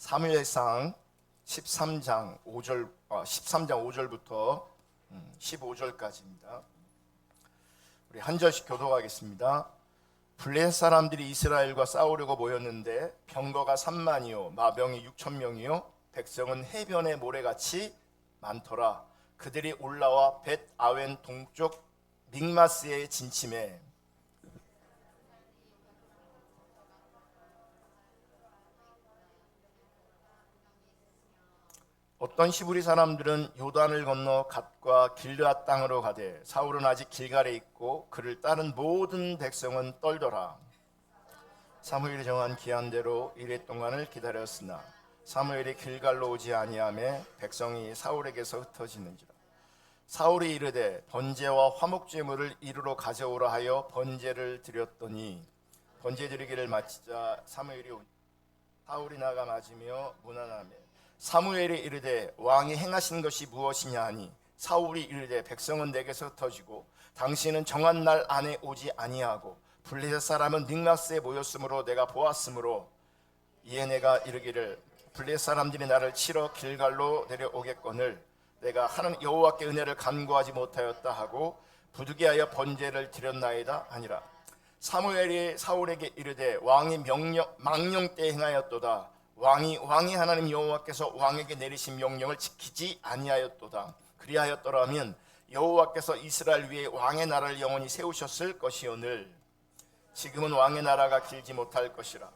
사무엘상 13장 5절부터 15절까지입니다. 우리 한 절씩 교독하겠습니다. 블레셋 사람들이 이스라엘과 싸우려고 모였는데 병거가 3만이요 마병이 6,000명이요 백성은 해변의 모래같이 많더라. 그들이 올라와 벳 아웬 동쪽 믹마스에 진침해 어떤 히브리 사람들은 요단을 건너 갓과 길르앗 땅으로 가되 사울은 아직 길갈에 있고 그를 따른 모든 백성은 떨더라. 사무엘이 정한 기한대로 이레 동안을 기다렸으나 사무엘이 길갈로 오지 아니하매 백성이 사울에게서 흩어지는지라. 사울이 이르되 번제와 화목제물을 이르러 가져오라 하여 번제를 드렸더니 번제 드리기를 마치자 사무엘이 오니 사울이 나가 맞으며 무난하며 사무엘이 이르되 왕이 행하신 것이 무엇이냐 하니 사울이 이르되 백성은 내게서 흩어지고 당신은 정한 날 안에 오지 아니하고 블레셋 사람은 믹마스에 모였으므로 내가 보았으므로 이에 내가 이르기를 블레셋 사람들이 나를 치러 길갈로 내려오겠거늘 내가 하는 여호와께 은혜를 간구하지 못하였다 하고 부득이하여 번제를 드렸나이다 하니라. 사무엘이 사울에게 이르되 왕이 망령 때 행하였도다. 왕이 하나님 여호와께서 왕에게 내리신 명령을 지키지 아니하였도다. 그리하였더라면 여호와께서 이스라엘 위에 왕의 나라를 영원히 세우셨을 것이오늘 지금은 왕의 나라가 길지 못할 것이라.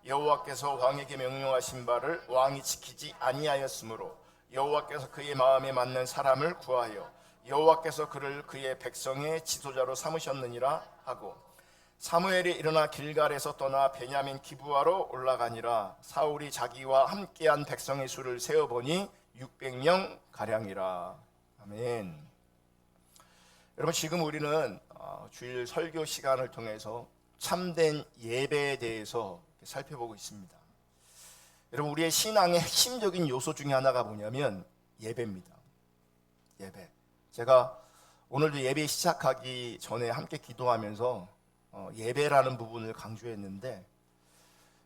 여호와께서 왕에게 명령하신 바를 왕이 지키지 아니하였으므로 여호와께서 그의 마음에 맞는 사람을 구하여 여호와께서 그를 그의 백성의 지도자로 삼으셨느니라 하고 사무엘이 일어나 길갈에서 떠나 베냐민 기브아로 올라가니라. 사울이 자기와 함께한 백성의 수를 세어보니 600명 가량이라. 아멘. 여러분, 지금 우리는 주일 설교 시간을 통해서 참된 예배에 대해서 살펴보고 있습니다. 여러분, 우리의 신앙의 핵심적인 요소 중에 하나가 뭐냐면 예배입니다. 예배. 제가 오늘도 예배 시작하기 전에 함께 기도하면서 예배라는 부분을 강조했는데,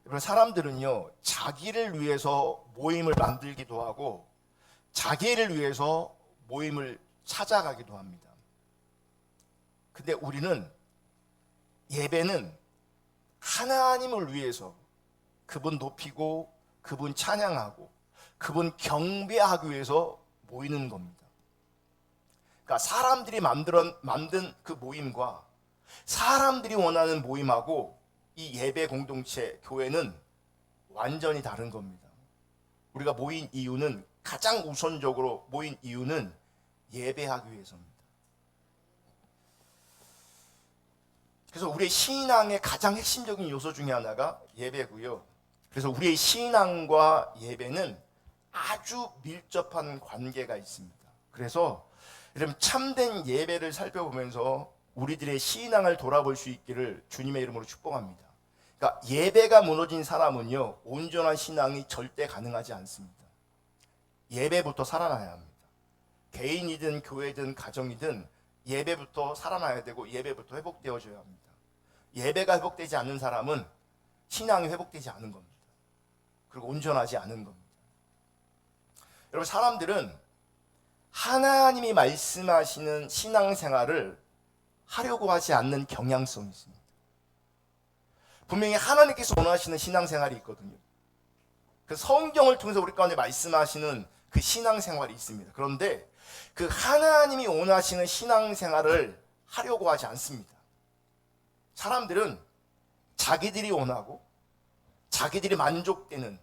여러분, 사람들은요 자기를 위해서 모임을 만들기도 하고 자기를 위해서 모임을 찾아가기도 합니다. 근데 우리는 예배는 하나님을 위해서 그분 높이고 그분 찬양하고 그분 경배하기 위해서 모이는 겁니다. 그러니까 사람들이 만든 그 모임과 사람들이 원하는 모임하고 이 예배 공동체, 교회는 완전히 다른 겁니다. 우리가 모인 이유는, 가장 우선적으로 모인 이유는 예배하기 위해서입니다. 그래서 우리의 신앙의 가장 핵심적인 요소 중에 하나가 예배고요. 그래서 우리의 신앙과 예배는 아주 밀접한 관계가 있습니다. 그래서 여러분, 참된 예배를 살펴보면서 우리들의 신앙을 돌아볼 수 있기를 주님의 이름으로 축복합니다. 그러니까 예배가 무너진 사람은요 온전한 신앙이 절대 가능하지 않습니다. 예배부터 살아나야 합니다. 개인이든 교회든 가정이든 예배부터 살아나야 되고 예배부터 회복되어져야 합니다. 예배가 회복되지 않는 사람은 신앙이 회복되지 않은 겁니다. 그리고 온전하지 않은 겁니다. 여러분, 사람들은 하나님이 말씀하시는 신앙생활을 하려고 하지 않는 경향성이 있습니다. 분명히 하나님께서 원하시는 신앙생활이 있거든요. 그 성경을 통해서 우리 가운데 말씀하시는 그 신앙생활이 있습니다. 그런데 그 하나님이 원하시는 신앙생활을 하려고 하지 않습니다. 사람들은 자기들이 원하고 자기들이 만족되는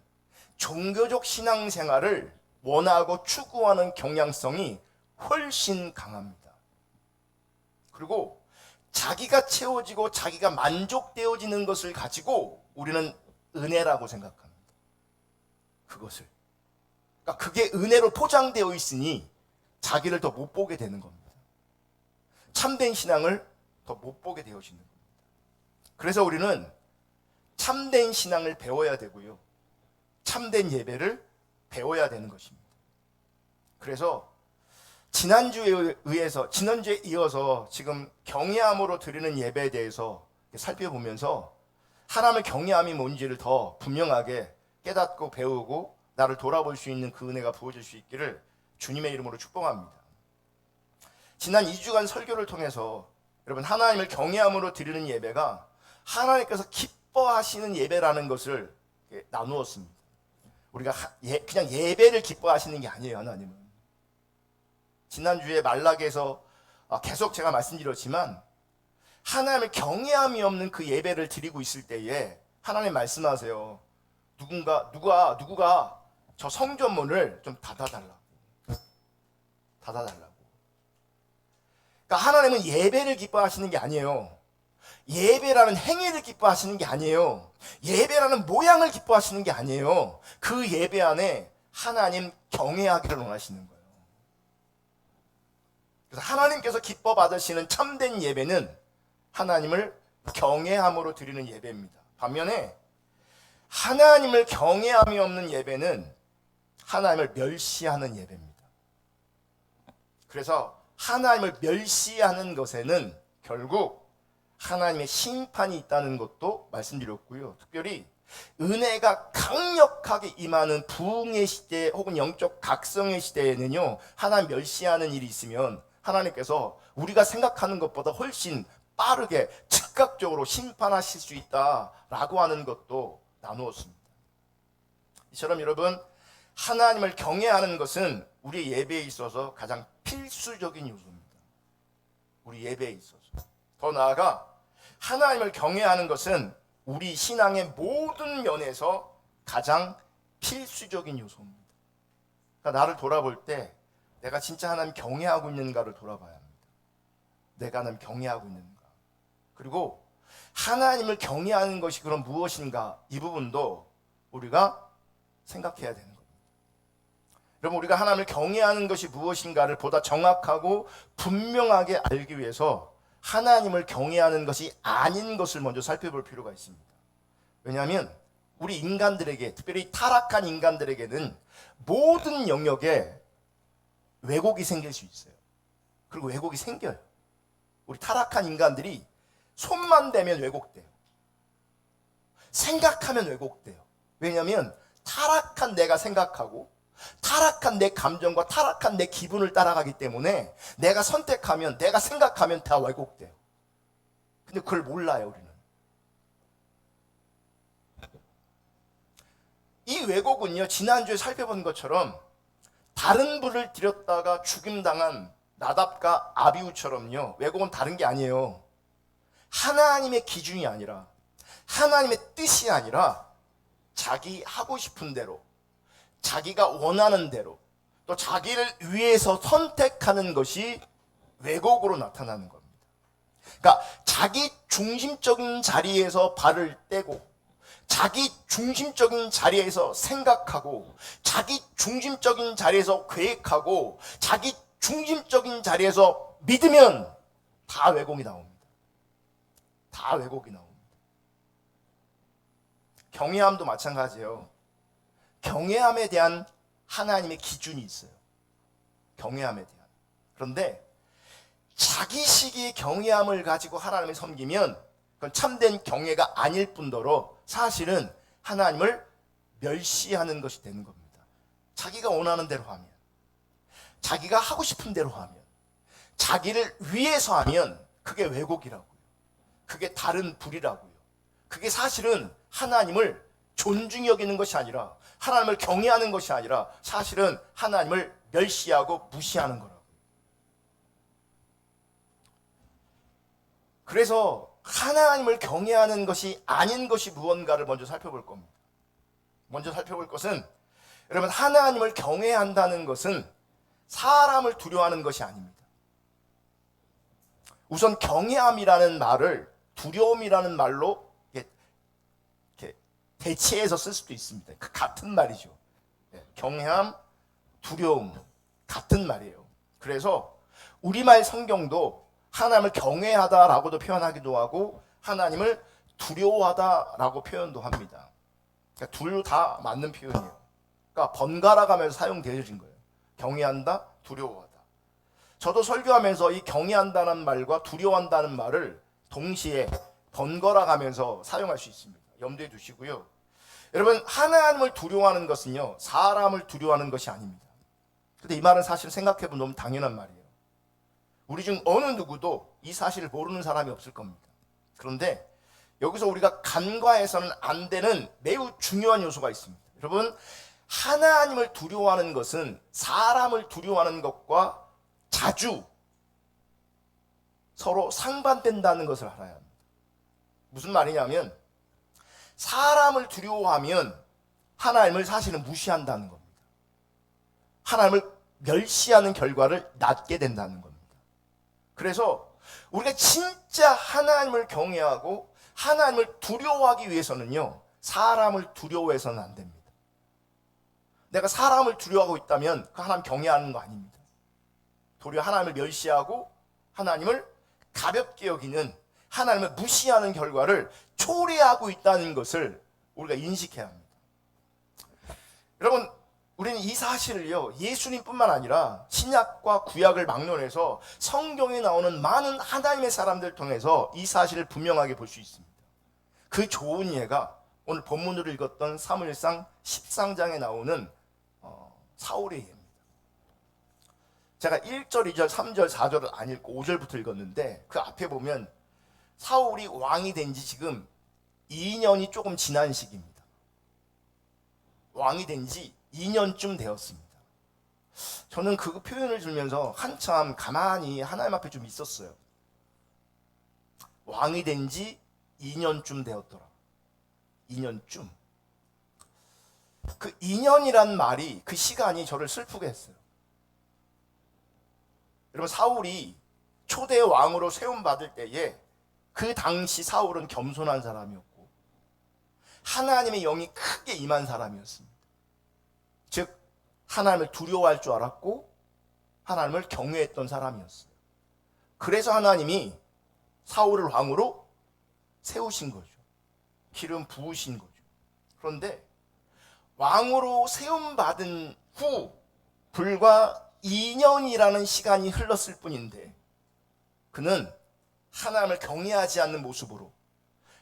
종교적 신앙생활을 원하고 추구하는 경향성이 훨씬 강합니다. 그리고 자기가 채워지고 자기가 만족되어지는 것을 가지고 우리는 은혜라고 생각합니다. 그것을. 그러니까 그게 은혜로 포장되어 있으니 자기를 더 못 보게 되는 겁니다. 참된 신앙을 더 못 보게 되어지는 겁니다. 그래서 우리는 참된 신앙을 배워야 되고요. 참된 예배를 배워야 되는 것입니다. 그래서 지난주에 이어서 지금 경외함으로 드리는 예배에 대해서 살펴보면서 하나님의 경외함이 뭔지를 더 분명하게 깨닫고 배우고 나를 돌아볼 수 있는 그 은혜가 부어질 수 있기를 주님의 이름으로 축복합니다. 지난 2주간 설교를 통해서 여러분 하나님을 경외함으로 드리는 예배가 하나님께서 기뻐하시는 예배라는 것을 나누었습니다. 우리가 그냥 예배를 기뻐하시는 게 아니에요. 하나님은 지난주에 말라기에서 계속 제가 말씀드렸지만 하나님을 경외함이 없는 그 예배를 드리고 있을 때에 하나님 말씀하세요. 누구가 저 성전문을 좀 닫아달라고. 그러니까 하나님은 예배를 기뻐하시는 게 아니에요. 예배라는 행위를 기뻐하시는 게 아니에요. 예배라는 모양을 기뻐하시는 게 아니에요. 그 예배 안에 하나님 경외하기를 원하시는 거예요. 그래서 하나님께서 기뻐 받으시는 참된 예배는 하나님을 경외함으로 드리는 예배입니다. 반면에 하나님을 경외함이 없는 예배는 하나님을 멸시하는 예배입니다. 그래서 하나님을 멸시하는 것에는 결국 하나님의 심판이 있다는 것도 말씀드렸고요. 특별히 은혜가 강력하게 임하는 부흥의 시대 혹은 영적 각성의 시대에는요, 하나님 멸시하는 일이 있으면 하나님께서 우리가 생각하는 것보다 훨씬 빠르게 즉각적으로 심판하실 수 있다라고 하는 것도 나누었습니다. 이처럼 여러분, 하나님을 경외하는 것은 우리 예배에 있어서 가장 필수적인 요소입니다. 우리 예배에 있어서. 더 나아가 하나님을 경외하는 것은 우리 신앙의 모든 면에서 가장 필수적인 요소입니다. 그러니까 나를 돌아볼 때 내가 진짜 하나님 경외하고 있는가를 돌아봐야 합니다. 내가 하나님 경외하고 있는가. 그리고 하나님을 경외하는 것이 그럼 무엇인가, 이 부분도 우리가 생각해야 되는 겁니다. 여러분, 우리가 하나님을 경외하는 것이 무엇인가를 보다 정확하고 분명하게 알기 위해서 하나님을 경외하는 것이 아닌 것을 먼저 살펴볼 필요가 있습니다. 왜냐하면 우리 인간들에게, 특별히 타락한 인간들에게는 모든 영역에 왜곡이 생길 수 있어요. 그리고 왜곡이 생겨요. 우리 타락한 인간들이 손만 대면 왜곡돼요. 생각하면 왜곡돼요. 왜냐하면 타락한 내가 생각하고 타락한 내 감정과 타락한 내 기분을 따라가기 때문에 내가 선택하면, 내가 생각하면 다 왜곡돼요. 근데 그걸 몰라요, 우리는. 이 왜곡은요, 지난주에 살펴본 것처럼 다른 불을 들였다가 죽임당한 나답과 아비후처럼요, 왜곡은 다른 게 아니에요. 하나님의 기준이 아니라, 하나님의 뜻이 아니라 자기 하고 싶은 대로, 자기가 원하는 대로, 또 자기를 위해서 선택하는 것이 왜곡으로 나타나는 겁니다. 그러니까 자기 중심적인 자리에서 발을 떼고, 자기 중심적인 자리에서 생각하고, 자기 중심적인 자리에서 계획하고, 자기 중심적인 자리에서 믿으면 다 왜곡이 나옵니다. 다 왜곡이 나옵니다. 경외함도 마찬가지예요. 경외함에 대한 하나님의 기준이 있어요. 경외함에 대한. 그런데 자기식의 경외함을 가지고 하나님을 섬기면 그건 참된 경외가 아닐 뿐더러 사실은 하나님을 멸시하는 것이 되는 겁니다. 자기가 원하는 대로 하면, 자기가 하고 싶은 대로 하면, 자기를 위해서 하면 그게 왜곡이라고요. 그게 다른 불이라고요. 그게 사실은 하나님을 존중히 여기는 것이 아니라, 하나님을 경외하는 것이 아니라 사실은 하나님을 멸시하고 무시하는 거라고요. 그래서 하나님을 경외하는 것이 아닌 것이 무언가를 먼저 살펴볼 겁니다. 먼저 살펴볼 것은, 여러분, 하나님을 경외한다는 것은 사람을 두려워하는 것이 아닙니다. 우선 경외함이라는 말을 두려움이라는 말로 이렇게 대체해서 쓸 수도 있습니다. 같은 말이죠. 경외함, 두려움 같은 말이에요. 그래서 우리말 성경도 하나님을 경외하다라고도 표현하기도 하고 하나님을 두려워하다라고 표현도 합니다. 그러니까 둘 다 맞는 표현이에요. 그러니까 번갈아 가면서 사용되어진 거예요. 경외한다, 두려워하다. 저도 설교하면서 이 경외한다는 말과 두려워한다는 말을 동시에 번갈아 가면서 사용할 수 있습니다. 염두에 두시고요. 여러분, 하나님을 두려워하는 것은요, 사람을 두려워하는 것이 아닙니다. 근데 이 말은 사실 생각해보면 너무 당연한 말이에요. 우리 중 어느 누구도 이 사실을 모르는 사람이 없을 겁니다. 그런데 여기서 우리가 간과해서는 안 되는 매우 중요한 요소가 있습니다. 여러분, 하나님을 두려워하는 것은 사람을 두려워하는 것과 자주 서로 상반된다는 것을 알아야 합니다. 무슨 말이냐면, 사람을 두려워하면 하나님을 사실은 무시한다는 겁니다. 하나님을 멸시하는 결과를 낳게 된다는 겁니다. 그래서 우리가 진짜 하나님을 경외하고 하나님을 두려워하기 위해서는요, 사람을 두려워해서는 안 됩니다. 내가 사람을 두려워하고 있다면 그 하나님 경외하는 거 아닙니다. 도리어 하나님을 멸시하고 하나님을 가볍게 여기는, 하나님을 무시하는 결과를 초래하고 있다는 것을 우리가 인식해야 합니다. 여러분, 우리는 이 사실을요, 예수님뿐만 아니라 신약과 구약을 막론해서 성경에 나오는 많은 하나님의 사람들을 통해서 이 사실을 분명하게 볼 수 있습니다. 그 좋은 예가 오늘 본문으로 읽었던 사무엘상 13장에 나오는 사울의 예입니다. 제가 1절, 2절, 3절, 4절을 안 읽고 5절부터 읽었는데, 그 앞에 보면 사울이 왕이 된 지 지금 2년이 조금 지난 시기입니다. 왕이 된 지 2년쯤 되었습니다. 저는 그 표현을 들으면서 한참 가만히 하나님 앞에 좀 있었어요. 왕이 된 지 2년쯤 되었더라. 2년쯤. 그 2년이란 말이, 그 시간이 저를 슬프게 했어요. 여러분, 사울이 초대 왕으로 세움받을 때에 그 당시 사울은 겸손한 사람이었고 하나님의 영이 크게 임한 사람이었습니다. 즉, 하나님을 두려워할 줄 알았고 하나님을 경외했던 사람이었어요. 그래서 하나님이 사울을 왕으로 세우신 거죠. 기름 부으신 거죠. 그런데 왕으로 세움받은 후 불과 2년이라는 시간이 흘렀을 뿐인데, 그는 하나님을 경외하지 않는 모습으로,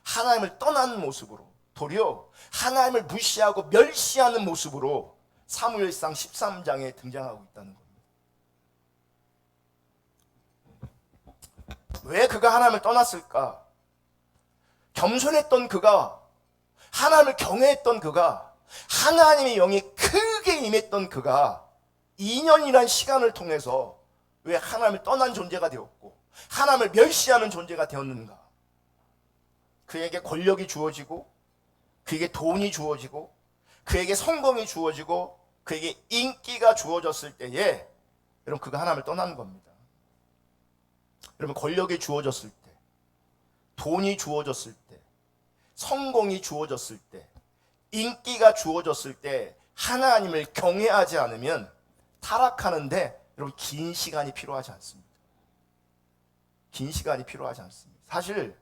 하나님을 떠난 모습으로, 도리어 하나님을 무시하고 멸시하는 모습으로 사무엘상 13장에 등장하고 있다는 겁니다. 왜 그가 하나님을 떠났을까? 겸손했던 그가, 하나님을 경외했던 그가, 하나님의 영이 크게 임했던 그가 2년이란 시간을 통해서 왜 하나님을 떠난 존재가 되었고 하나님을 멸시하는 존재가 되었는가? 그에게 권력이 주어지고, 그에게 돈이 주어지고, 그에게 성공이 주어지고, 그에게 인기가 주어졌을 때에 여러분, 그가 하나님을 떠난 겁니다. 여러분, 권력이 주어졌을 때, 돈이 주어졌을 때, 성공이 주어졌을 때, 인기가 주어졌을 때 하나님을 경외하지 않으면 타락하는데 여러분, 긴 시간이 필요하지 않습니다. 긴 시간이 필요하지 않습니다. 사실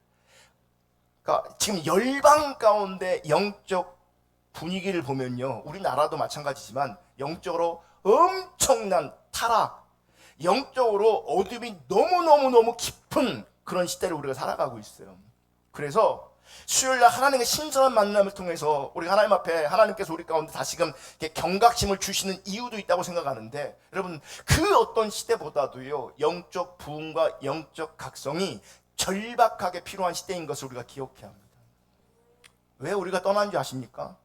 그러니까 지금 열방 가운데 영적 분위기를 보면요, 우리나라도 마찬가지지만 영적으로 엄청난 타락, 영적으로 어둠이 너무너무 깊은 그런 시대를 우리가 살아가고 있어요. 그래서 수요일날 하나님의 신선한 만남을 통해서 우리 하나님 앞에 하나님께서 우리 가운데 다시금 경각심을 주시는 이유도 있다고 생각하는데, 여러분, 그 어떤 시대보다도요, 영적 부흥과 영적 각성이 절박하게 필요한 시대인 것을 우리가 기억해야 합니다. 왜 우리가 떠난지 아십니까?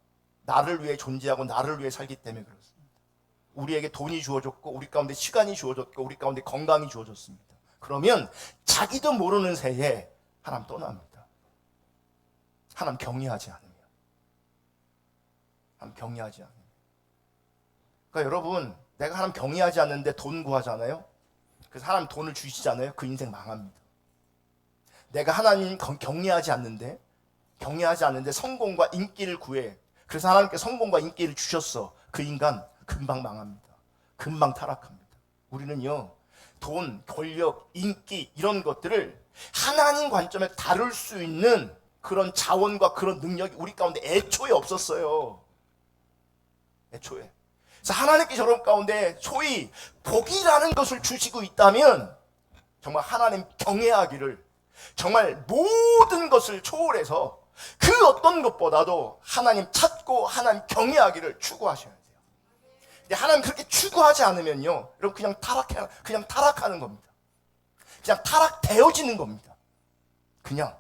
나를 위해 존재하고 나를 위해 살기 때문에 그렇습니다. 우리에게 돈이 주어졌고, 우리 가운데 시간이 주어졌고, 우리 가운데 건강이 주어졌습니다. 그러면 자기도 모르는 새에 하나님 떠납니다. 하나님 경외하지 않으며, 하나님 경외하지 않으며. 그러니까 여러분, 내가 하나님 경외하지 않는데 돈 구하잖아요. 그래서 하나님 돈을 주시잖아요. 그 인생 망합니다. 내가 하나님 경외하지 않는데 성공과 인기를 구해. 그래서 하나님께 성공과 인기를 주셨어. 그 인간 금방 망합니다. 금방 타락합니다. 우리는요, 돈, 권력, 인기 이런 것들을 하나님 관점에 다룰 수 있는 그런 자원과 그런 능력이 우리 가운데 애초에 없었어요. 애초에. 그래서 하나님께서 여러분 가운데 소위 복이라는 것을 주시고 있다면 정말 하나님 경외하기를, 정말 모든 것을 초월해서 그 그 어떤 것보다도 하나님 찾고 하나님 경외하기를 추구하셔야 돼요. 근데 하나님 그렇게 추구하지 않으면요, 여러분 그냥 타락하는 겁니다. 그냥 타락되어지는 겁니다. 그냥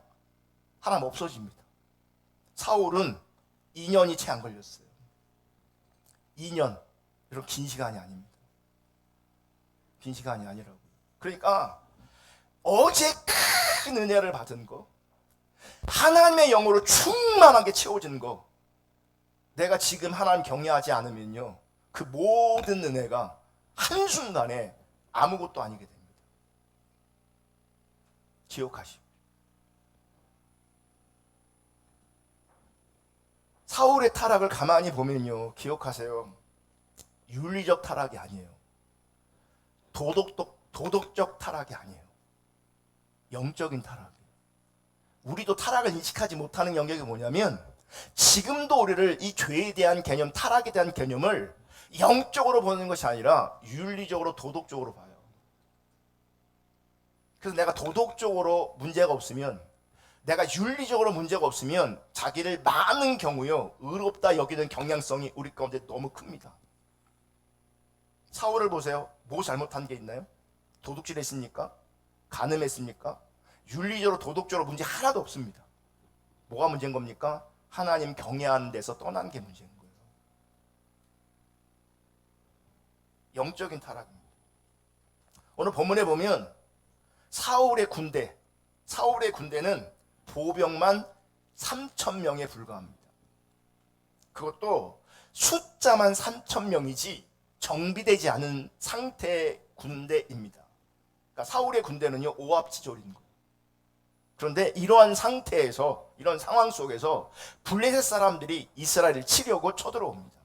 하나님 없어집니다. 사울은 2년이 채 안 걸렸어요. 2년. 여러분 긴 시간이 아닙니다. 긴 시간이 아니라고. 그러니까 어제 큰 은혜를 받은 거, 하나님의 영으로 충만하게 채워진 거, 내가 지금 하나님 경외하지 않으면요, 그 모든 은혜가 한순간에 아무것도 아니게 됩니다. 기억하시오. 사울의 타락을 가만히 보면요, 기억하세요. 윤리적 타락이 아니에요. 도덕적 타락이 아니에요. 영적인 타락이에요. 우리도 타락을 인식하지 못하는 영역이 뭐냐면, 지금도 우리를 이 죄에 대한 개념, 타락에 대한 개념을 영적으로 보는 것이 아니라 윤리적으로, 도덕적으로 봐요. 그래서 내가 도덕적으로 문제가 없으면, 내가 윤리적으로 문제가 없으면 자기를 많은 경우요, 의롭다 여기는 경향성이 우리 가운데 너무 큽니다. 사울을 보세요. 뭐 잘못한 게 있나요? 도둑질했습니까? 간음했습니까? 윤리적으로 도덕적으로 문제 하나도 없습니다. 뭐가 문제인 겁니까? 하나님 경외하는 데서 떠난 게 문제인 거예요. 영적인 타락입니다. 오늘 본문에 보면 사울의 군대는 보병만 3,000명에 불과합니다. 그것도 숫자만 3,000명이지 정비되지 않은 상태의 군대입니다. 그러니까 사울의 군대는요, 오합지졸인 거예요. 그런데 이러한 상태에서, 이런 상황 속에서 블레셋 사람들이 이스라엘을 치려고 쳐들어옵니다.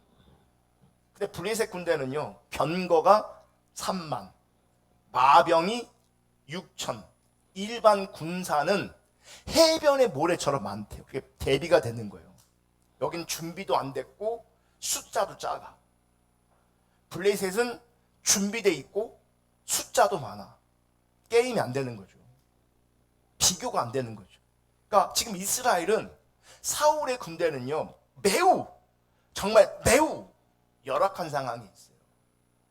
근데 블레셋 군대는요, 병거가 3만, 마병이 6천, 일반 군사는 해변의 모래처럼 많대요. 그게 대비가 되는 거예요. 여긴 준비도 안 됐고 숫자도 작아. 블레셋은 준비돼 있고 숫자도 많아. 게임이 안 되는 거죠. 비교가 안 되는 거죠. 그러니까 지금 이스라엘은, 사울의 군대는요, 정말 매우 열악한 상황이 있어요.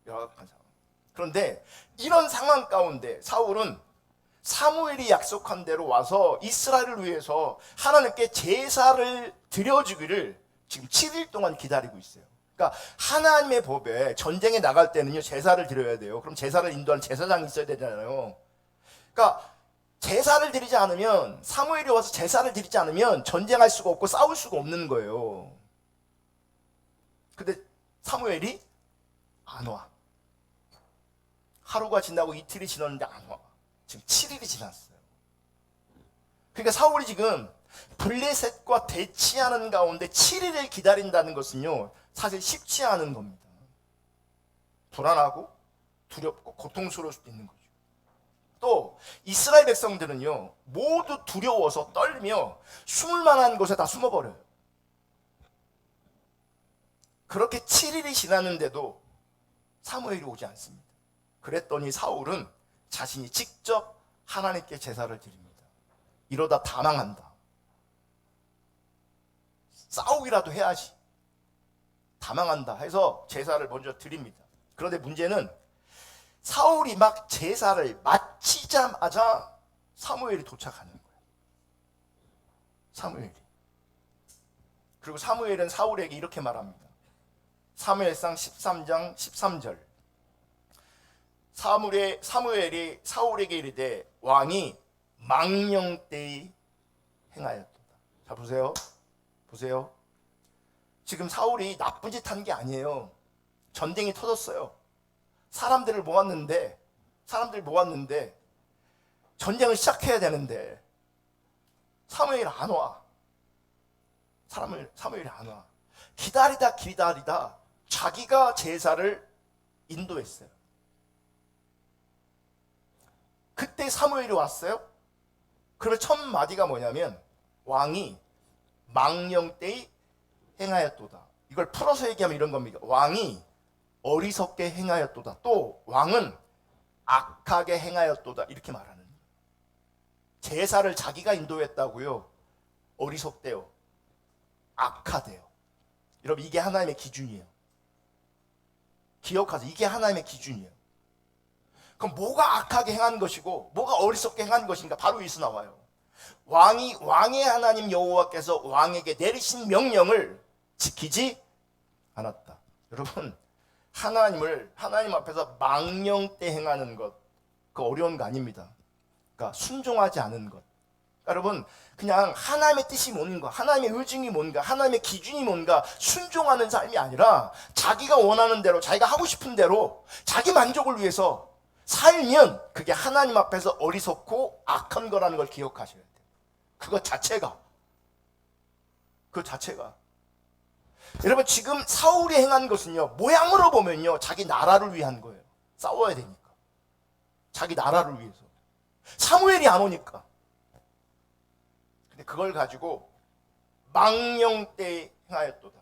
열악한 상황. 그런데 이런 상황 가운데 사울은 사무엘이 약속한 대로 와서 이스라엘을 위해서 하나님께 제사를 드려주기를 지금 7일 동안 기다리고 있어요. 그러니까 하나님의 법에 전쟁에 나갈 때는요, 제사를 드려야 돼요. 그럼 제사를 인도하는 제사장이 있어야 되잖아요. 그러니까 제사를 드리지 않으면, 사무엘이 와서 제사를 드리지 않으면 전쟁할 수가 없고 싸울 수가 없는 거예요. 근데 사무엘이 안 와. 하루가 지나고 이틀이 지났는데 안 와. 지금 7일이 지났어요. 그러니까 사울이 지금 블레셋과 대치하는 가운데 7일을 기다린다는 것은요, 사실 쉽지 않은 겁니다. 불안하고 두렵고 고통스러울 수도 있는 거죠. 또 이스라엘 백성들은요, 모두 두려워서 떨며 숨을 만한 곳에 다 숨어버려요. 그렇게 7일이 지났는데도 사무엘이 오지 않습니다. 그랬더니 사울은 자신이 직접 하나님께 제사를 드립니다. 이러다 다 망한다. 싸우기라도 해야지. 다 망한다 해서 제사를 먼저 드립니다. 그런데 문제는 사울이 막 제사를 마치자마자 사무엘이 도착하는 거예요. 사무엘이. 그리고 사무엘은 사울에게 이렇게 말합니다. 사무엘상 13장 13절. 사무엘이 사울에게 이르되 왕이 망령되이 행하였도다. 자, 보세요. 지금 사울이 나쁜 짓 한 게 아니에요. 전쟁이 터졌어요. 사람들 모았는데 전쟁을 시작해야 되는데 사무엘이 안 와. 사무엘이 안 와. 기다리다 자기가 제사를 인도했어요. 그때 사무엘이 왔어요. 그러면 첫 마디가 뭐냐면, 왕이 망령되이 행하였도다. 이걸 풀어서 얘기하면 이런 겁니다. 왕이 어리석게 행하였도다. 또 왕은 악하게 행하였도다. 이렇게 말하는 거예요. 제사를 자기가 인도했다고요? 어리석대요. 악하대요. 여러분, 이게 하나님의 기준이에요. 기억하세요. 이게 하나님의 기준이에요. 그럼 뭐가 악하게 행한 것이고 뭐가 어리석게 행한 것인가? 바로 여기서 나와요. 왕의 하나님 여호와께서 왕에게 내리신 명령을 지키지 않았다. 여러분, 하나님 앞에서 망령 때 행하는 것, 그 어려운 거 아닙니다. 그러니까 순종하지 않은 것. 여러분, 그냥 하나님의 뜻이 뭔가, 하나님의 의중이 뭔가, 하나님의 기준이 뭔가 순종하는 삶이 아니라 자기가 원하는 대로, 자기가 하고 싶은 대로 자기 만족을 위해서 살면 그게 하나님 앞에서 어리석고 악한 거라는 걸 기억하셔야 돼요. 그거 자체가. 여러분, 지금 사울이 행한 것은요, 모양으로 보면요, 자기 나라를 위한 거예요. 싸워야 되니까. 자기 나라를 위해서. 사무엘이 안 오니까. 근데 그걸 가지고 망령 때 행하였도다.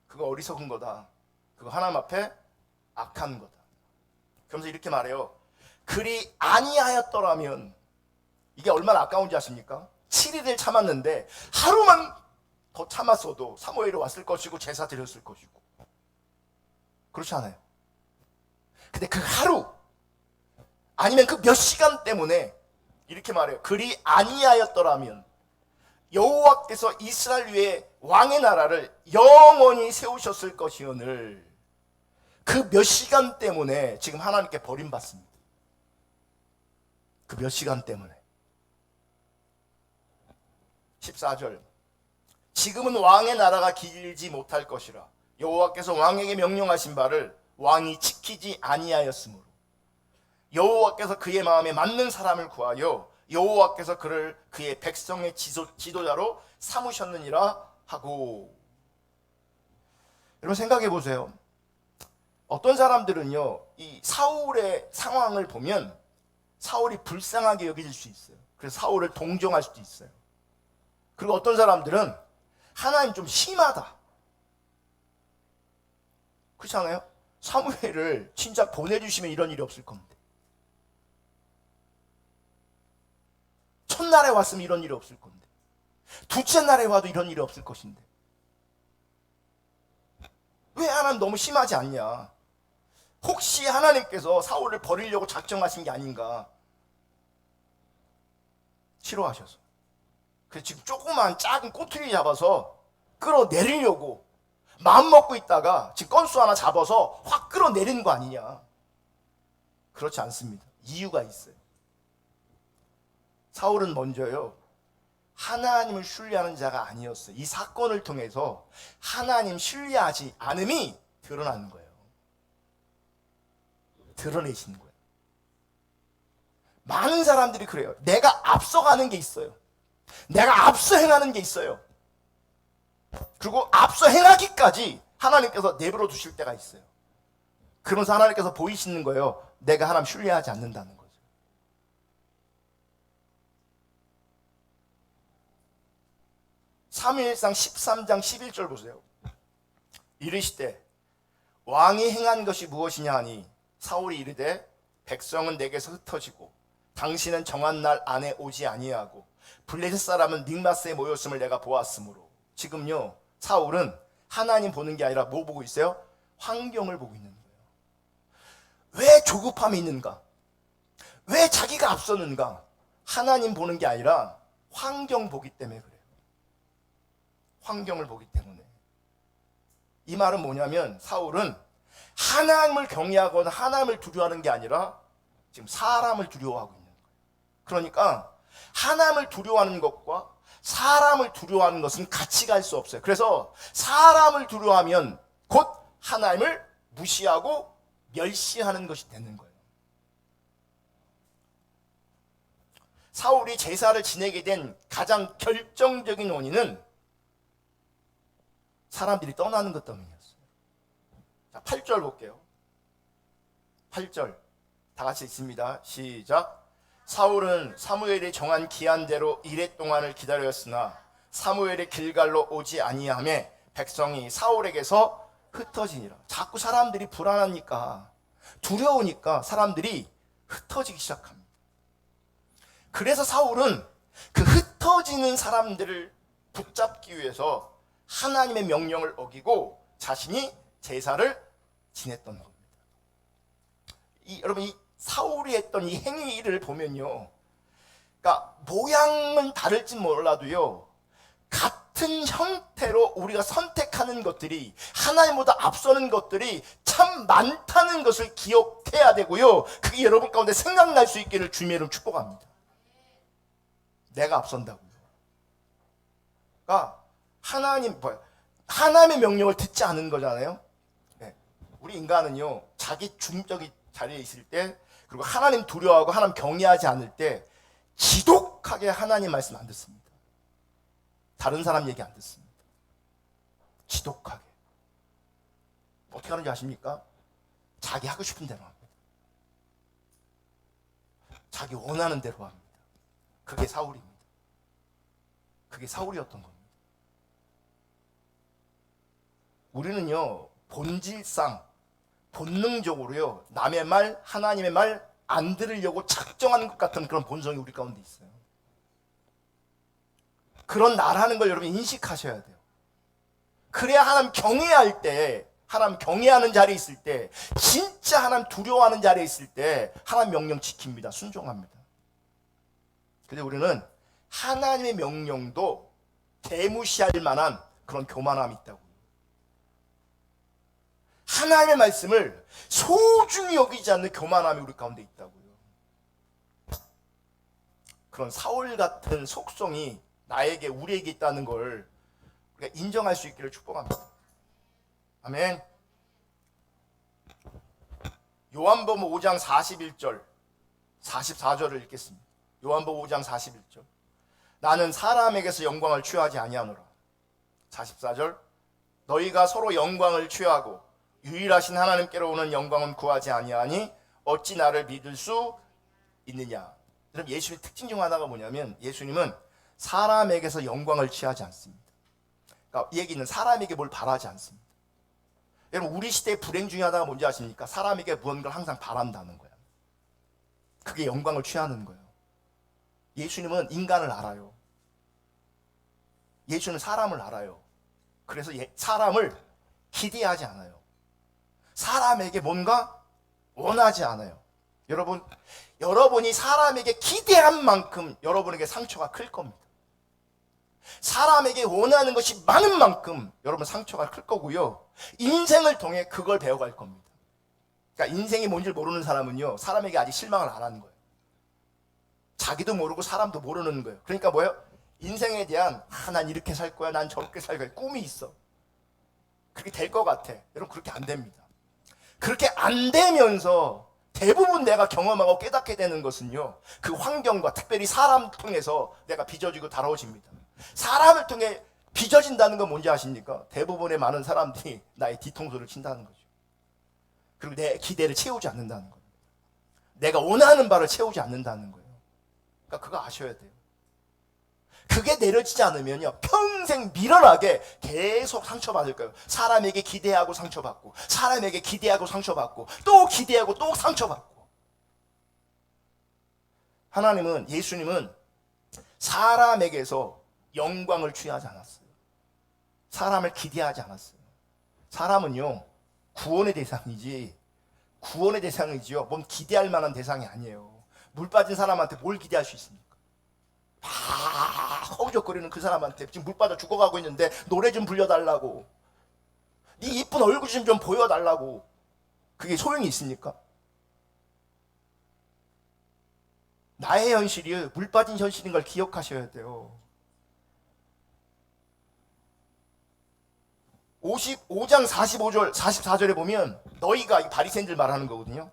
그거 어리석은 거다. 그거 하나님 앞에 악한 거다. 그러면서 이렇게 말해요. 그리 아니하였더라면, 이게 얼마나 아까운지 아십니까? 7일을 참았는데 하루만 더 참았어도 사무엘이 왔을 것이고 제사 드렸을 것이고. 그렇지 않아요? 근데 그 하루 아니면 그 몇 시간 때문에 이렇게 말해요. 그리 아니하였더라면 여호와께서 이스라엘 위에 왕의 나라를 영원히 세우셨을 것이오늘. 그 몇 시간 때문에 지금 하나님께 버림받습니다. 그 몇 시간 때문에. 14절. 지금은 왕의 나라가 길지 못할 것이라 여호와께서 왕에게 명령하신 바를 왕이 지키지 아니하였으므로 여호와께서 그의 마음에 맞는 사람을 구하여 여호와께서 그를 그의 백성의 지도자로 삼으셨느니라 하고. 여러분, 생각해 보세요. 어떤 사람들은요, 이 사울의 상황을 보면 사울이 불쌍하게 여길 수 있어요. 그래서 사울을 동정할 수도 있어요. 그리고 어떤 사람들은 하나님 좀 심하다. 그렇지 않아요? 사무엘을 진짜 보내주시면 이런 일이 없을 건데. 첫날에 왔으면 이런 일이 없을 건데. 둘째 날에 와도 이런 일이 없을 것인데. 왜 하나님 너무 심하지 않냐? 혹시 하나님께서 사울을 버리려고 작정하신 게 아닌가? 싫어하셔서. 그래서 지금 조그만 작은 꼬투리 잡아서 끌어내리려고 마음 먹고 있다가 지금 건수 하나 잡아서 확 끌어내리는 거 아니냐? 그렇지 않습니다. 이유가 있어요. 사울은 먼저요, 하나님을 신뢰하는 자가 아니었어요. 이 사건을 통해서 하나님 신뢰하지 않음이 드러나는 거예요. 드러내시는 거예요. 많은 사람들이 그래요. 내가 앞서가는 게 있어요. 내가 앞서 행하는 게 있어요. 그리고 앞서 행하기까지 하나님께서 내버려 두실 때가 있어요. 그러면서 하나님께서 보이시는 거예요. 내가 하나님 신뢰하지 않는다는 거죠. 사무엘상 13장 11절 보세요. 이르시되 왕이 행한 것이 무엇이냐 하니 사울이 이르되 백성은 내게서 흩어지고 당신은 정한 날 안에 오지 아니하고 블레셋 사람은 믹마스에 모였음을 내가 보았으므로. 지금요, 사울은 하나님 보는 게 아니라 뭐 보고 있어요? 환경을 보고 있는 거예요. 왜 조급함이 있는가? 왜 자기가 앞서는가? 하나님 보는 게 아니라 환경 보기 때문에 그래요. 환경을 보기 때문에. 이 말은 뭐냐면 사울은 하나님을 경외하거나 하나님을 두려워하는 게 아니라 지금 사람을 두려워하고 있는 거예요. 그러니까 하나님을 두려워하는 것과 사람을 두려워하는 것은 같이 갈 수 없어요. 그래서 사람을 두려워하면 곧 하나님을 무시하고 멸시하는 것이 되는 거예요. 사울이 제사를 지내게 된 가장 결정적인 원인은 사람들이 떠나는 것 때문이었어요. 자, 8절 볼게요. 8절 다 같이 읽습니다. 시작. 사울은 사무엘이 정한 기한대로 이레 동안을 기다렸으나 사무엘이 길갈로 오지 아니하매 백성이 사울에게서 흩어지니라. 자꾸 사람들이 불안하니까, 두려우니까 사람들이 흩어지기 시작합니다. 그래서 사울은 그 흩어지는 사람들을 붙잡기 위해서 하나님의 명령을 어기고 자신이 제사를 지냈던 겁니다. 여러분, 이 사울이 했던 이 행위를 보면요, 그러니까 모양은 다를지 몰라도요, 같은 형태로 우리가 선택하는 것들이, 하나님보다 앞서는 것들이 참 많다는 것을 기억해야 되고요, 그게 여러분 가운데 생각날 수 있기를 주님의 이름 축복합니다. 내가 앞선다고요. 그러니까 하나님의 명령을 듣지 않은 거잖아요. 네. 우리 인간은요, 자기 중적인 자리에 있을 때, 그리고 하나님 두려워하고 하나님 경외하지 않을 때 지독하게 하나님 말씀 안 듣습니다. 다른 사람 얘기 안 듣습니다. 지독하게. 어떻게 하는지 아십니까? 자기 하고 싶은 대로 합니다. 자기 원하는 대로 합니다. 그게 사울입니다. 그게 사울이었던 겁니다. 우리는요, 본질상 본능적으로요, 남의 말, 하나님의 말 안 들으려고 작정하는 것 같은 그런 본성이 우리 가운데 있어요. 그런 나라는 걸 여러분 인식하셔야 돼요. 그래야 하나님 경외할 때, 하나님 경외하는 자리에 있을 때, 진짜 하나님 두려워하는 자리에 있을 때 하나님 명령 지킵니다. 순종합니다. 근데 우리는 하나님의 명령도 대무시할 만한 그런 교만함이 있다고. 하나님의 말씀을 소중히 여기지 않는 교만함이 우리 가운데 있다고요. 그런 사울 같은 속성이 나에게, 우리에게 있다는 걸 우리가 인정할 수 있기를 축복합니다. 아멘. 요한복음 5장 41절 44절을 읽겠습니다. 요한복음 5장 41절. 나는 사람에게서 영광을 취하지 아니하노라. 44절. 너희가 서로 영광을 취하고 유일하신 하나님께로 오는 영광은 구하지 아니하니 어찌 나를 믿을 수 있느냐. 여러분, 예수님의 특징 중 하나가 뭐냐면, 예수님은 사람에게서 영광을 취하지 않습니다. 그러니까 이 얘기는 사람에게 뭘 바라지 않습니다. 여러분, 우리 시대의 불행 중에 하나가 뭔지 아십니까? 사람에게 무언가를 항상 바란다는 거예요. 그게 영광을 취하는 거예요. 예수님은 인간을 알아요. 예수는 사람을 알아요. 그래서 사람을 기대하지 않아요. 사람에게 뭔가 원하지 않아요. 여러분이 사람에게 기대한 만큼 여러분에게 상처가 클 겁니다. 사람에게 원하는 것이 많은 만큼 여러분 상처가 클 거고요. 인생을 통해 그걸 배워갈 겁니다. 그러니까 인생이 뭔지 모르는 사람은요, 사람에게 아직 실망을 안 하는 거예요. 자기도 모르고 사람도 모르는 거예요. 그러니까 뭐예요? 인생에 대한, 난 이렇게 살 거야, 난 저렇게 살 거야, 꿈이 있어. 그렇게 될 것 같아. 여러분, 그렇게 안 됩니다. 그렇게 안 되면서 대부분 내가 경험하고 깨닫게 되는 것은요, 그 환경과 특별히 사람 통해서 내가 빚어지고 다뤄집니다. 사람을 통해 빚어진다는 건 뭔지 아십니까? 대부분의 많은 사람들이 나의 뒤통수를 친다는 거죠. 그리고 내 기대를 채우지 않는다는 거예요. 내가 원하는 바를 채우지 않는다는 거예요. 그러니까 그거 아셔야 돼요. 그게 내려지지 않으면요, 평생 미련하게 계속 상처받을 거예요. 사람에게 기대하고 상처받고, 사람에게 기대하고 상처받고, 또 기대하고 또 상처받고. 하나님은, 예수님은 사람에게서 영광을 취하지 않았어요. 사람을 기대하지 않았어요. 사람은요, 구원의 대상이지요. 뭔 기대할 만한 대상이 아니에요. 물 빠진 사람한테 뭘 기대할 수 있습니까? 허우적거리는 그 사람한테 지금 물 빠져 죽어가고 있는데 노래 좀 불려달라고, 네 이쁜 얼굴 좀 보여달라고, 그게 소용이 있습니까? 나의 현실이 물 빠진 현실인 걸 기억하셔야 돼요. 55장 45절 44절에 보면 너희가, 이 바리새인들 말하는 거거든요,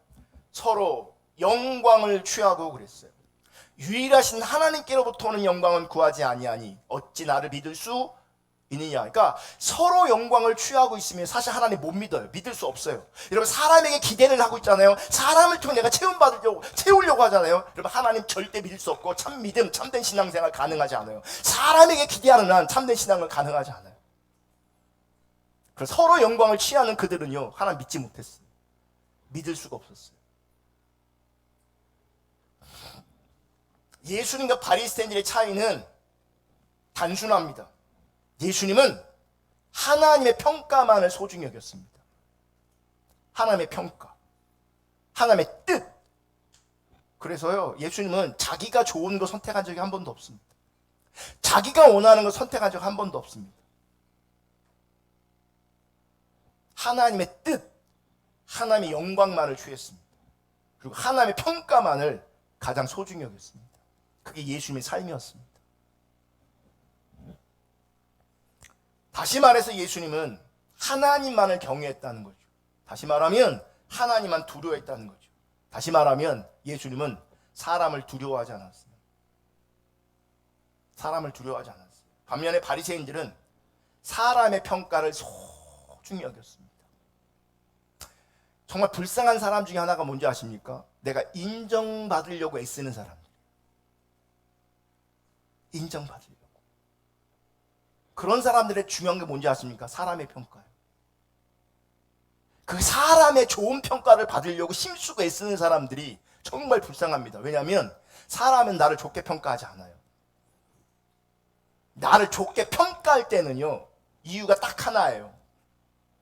서로 영광을 취하고 그랬어요. 유일하신 하나님께로부터 오는 영광은 구하지 아니하니 어찌 나를 믿을 수 있느냐. 그러니까 서로 영광을 취하고 있으면 사실 하나님 못 믿어요. 믿을 수 없어요. 여러분, 사람에게 기대를 하고 있잖아요. 사람을 통해 내가 채우려고 하잖아요. 여러분, 하나님 절대 믿을 수 없고 참 믿음, 참된 신앙생활 가능하지 않아요. 사람에게 기대하는 한 참된 신앙은 가능하지 않아요. 그래서 서로 영광을 취하는 그들은요, 하나님 믿지 못했어요. 믿을 수가 없었어요. 예수님과 바리새인들의 차이는 단순합니다. 예수님은 하나님의 평가만을 소중히 여겼습니다. 하나님의 평가, 하나님의 뜻. 그래서요, 예수님은 자기가 좋은 거 선택한 적이 한 번도 없습니다. 자기가 원하는 거 선택한 적 한 번도 없습니다. 하나님의 뜻, 하나님의 영광만을 취했습니다. 그리고 하나님의 평가만을 가장 소중히 여겼습니다. 그게 예수님의 삶이었습니다. 다시 말해서 예수님은 하나님만을 경외했다는 거죠. 다시 말하면 하나님만 두려워했다는 거죠. 다시 말하면 예수님은 사람을 두려워하지 않았어요. 사람을 두려워하지 않았어요. 반면에 바리새인들은 사람의 평가를 소중히 여겼습니다. 정말 불쌍한 사람 중에 하나가 뭔지 아십니까? 내가 인정받으려고 애쓰는 사람들. 인정받으려고. 그런 사람들의 중요한 게 뭔지 아십니까? 사람의 평가예요. 그 사람의 좋은 평가를 받으려고 힘쓰고 애쓰는 사람들이 정말 불쌍합니다. 왜냐하면 사람은 나를 좋게 평가하지 않아요. 나를 좋게 평가할 때는요, 이유가 딱 하나예요.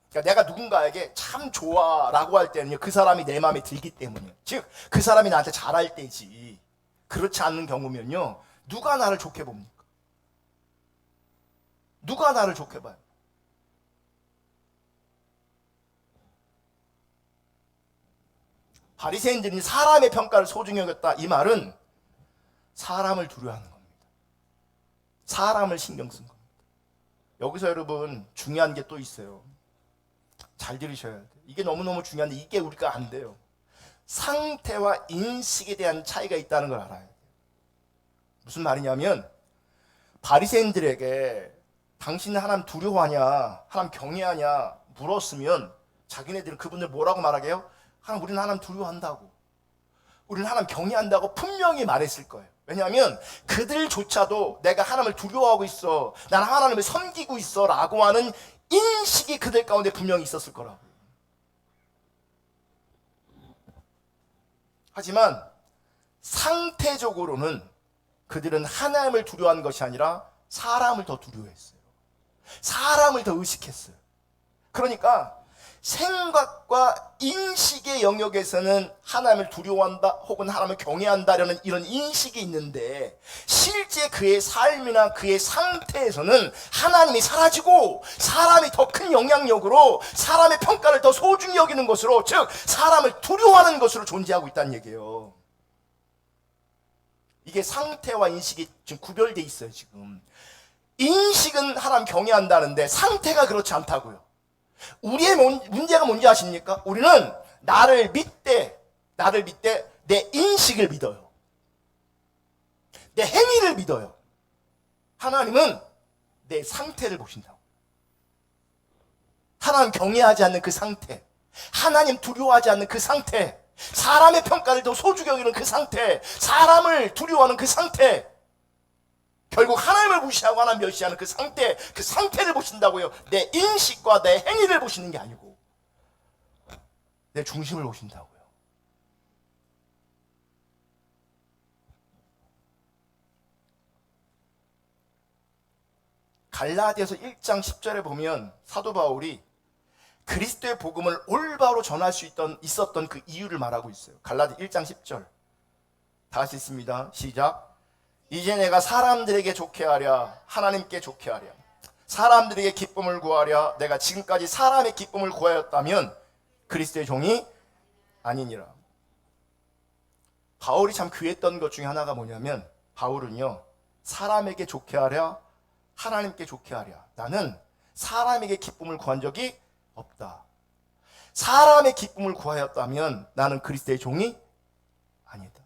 그러니까 내가 누군가에게 참 좋아 라고 할 때는요, 그 사람이 내 마음에 들기 때문이에요. 즉 그 사람이 나한테 잘할 때지. 그렇지 않는 경우면요, 누가 나를 좋게 봅니까? 누가 나를 좋게 봐요? 바리새인들이 사람의 평가를 소중히 여겼다, 이 말은 사람을 두려워하는 겁니다. 사람을 신경 쓴 겁니다. 여기서 여러분 중요한 게 또 있어요. 잘 들으셔야 돼요. 이게 너무너무 중요한데 이게 우리가 안 돼요. 상태와 인식에 대한 차이가 있다는 걸 알아야 돼요. 무슨 말이냐면 바리새인들에게 당신은 하나님 두려워하냐, 하나님 경외하냐 물었으면 자기네들은 그분들 뭐라고 말하게요? 하나님, 우리는 하나님 두려워한다고, 우리는 하나님 경외한다고 분명히 말했을 거예요. 왜냐하면 그들조차도 내가 하나님을 두려워하고 있어, 나는 하나님을 섬기고 있어 라고 하는 인식이 그들 가운데 분명히 있었을 거라고요. 하지만 상태적으로는 그들은 하나님을 두려워하는 것이 아니라 사람을 더 두려워했어요. 사람을 더 의식했어요. 그러니까 생각과 인식의 영역에서는 하나님을 두려워한다 혹은 하나님을 경외한다라는 이런 인식이 있는데, 실제 그의 삶이나 그의 상태에서는 하나님이 사라지고 사람이 더 큰 영향력으로 사람의 평가를 더 소중히 여기는 것으로, 즉 사람을 두려워하는 것으로 존재하고 있다는 얘기예요. 이게 상태와 인식이 지금 구별돼 있어요. 지금 인식은 하나님 경외한다는데 상태가 그렇지 않다고요. 우리의 문제가 뭔지 아십니까? 우리는 나를 믿되 내 인식을 믿어요. 내 행위를 믿어요. 하나님은 내 상태를 보신다고. 하나님 경외하지 않는 그 상태, 하나님 두려워하지 않는 그 상태, 사람의 평가를 더 소중히 여기는 그 상태, 사람을 두려워하는 그 상태, 결국 하나님을 무시하고 하나님 멸시하는 그 상태, 그 상태를 보신다고요. 내 인식과 내 행위를 보시는 게 아니고 내 중심을 보신다고요. 갈라디아서 1장 10절에 보면 사도 바울이 그리스도의 복음을 올바로 전할 수 있었던 그 이유를 말하고 있어요. 갈라디아 1장 10절 다시 읽습니다. 시작. 이제 내가 사람들에게 좋게 하랴 하나님께 좋게 하랴 사람들에게 기쁨을 구하랴 내가 지금까지 사람의 기쁨을 구하였다면 그리스도의 종이 아니니라. 바울이 참 귀했던 것 중에 하나가 뭐냐면, 바울은요, 사람에게 좋게 하랴 하나님께 좋게 하랴, 나는 사람에게 기쁨을 구한 적이 없다. 사람의 기쁨을 구하였다면 나는 그리스도의 종이 아니다.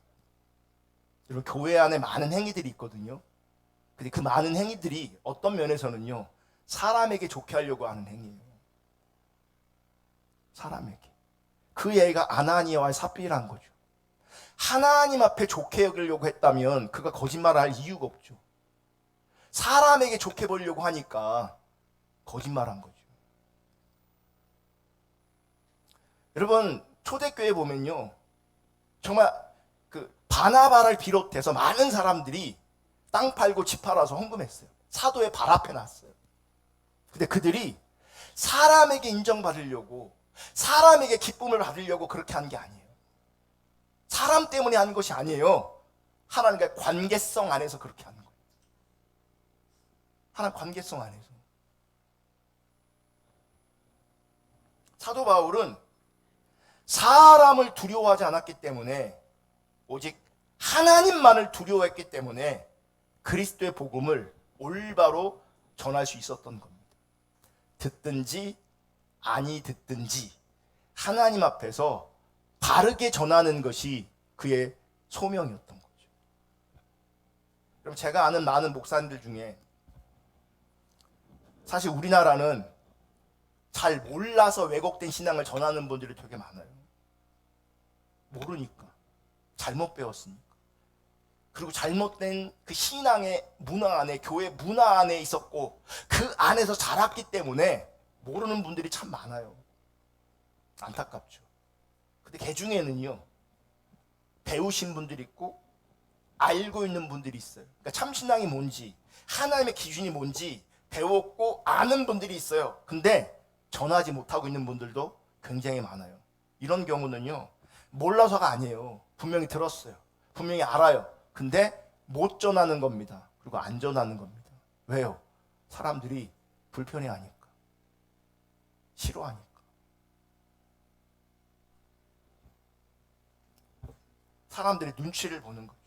여러분, 교회 안에 많은 행위들이 있거든요. 근데 그 많은 행위들이 어떤 면에서는요, 사람에게 좋게 하려고 하는 행위예요. 사람에게. 그 얘기가 아나니아와 삽비라는 거죠. 하나님 앞에 좋게 여기려고 했다면 그가 거짓말을 할 이유가 없죠. 사람에게 좋게 보려고 하니까 거짓말한 거죠. 여러분, 초대교회 보면요, 정말 그 바나바를 비롯해서 많은 사람들이 땅 팔고 집 팔아서 헌금했어요. 사도의 발 앞에 놨어요. 근데 그들이 사람에게 인정받으려고, 사람에게 기쁨을 받으려고 그렇게 한 게 아니에요. 사람 때문에 한 것이 아니에요. 하나님과의 관계성 안에서 그렇게 하는 거예요. 하나님 관계성 안에서. 사도 바울은 사람을 두려워하지 않았기 때문에, 오직 하나님만을 두려워했기 때문에 그리스도의 복음을 올바로 전할 수 있었던 겁니다. 듣든지 아니 듣든지 하나님 앞에서 바르게 전하는 것이 그의 소명이었던 거죠. 여러분, 제가 아는 많은 목사님들 중에 사실 우리나라는 잘 몰라서 왜곡된 신앙을 전하는 분들이 되게 많아요. 모르니까, 잘못 배웠으니까. 그리고 잘못된 그 신앙의 문화 안에, 교회 문화 안에 있었고 그 안에서 자랐기 때문에 모르는 분들이 참 많아요. 안타깝죠. 근데 그 중에는요, 배우신 분들이 있고 알고 있는 분들이 있어요. 그러니까 참신앙이 뭔지, 하나님의 기준이 뭔지 배웠고 아는 분들이 있어요. 근데 전하지 못하고 있는 분들도 굉장히 많아요. 이런 경우는요, 몰라서가 아니에요. 분명히 들었어요. 분명히 알아요. 근데 못 전하는 겁니다. 그리고 안 전하는 겁니다. 왜요? 사람들이 불편해하니까, 싫어하니까. 사람들이 눈치를 보는 거죠.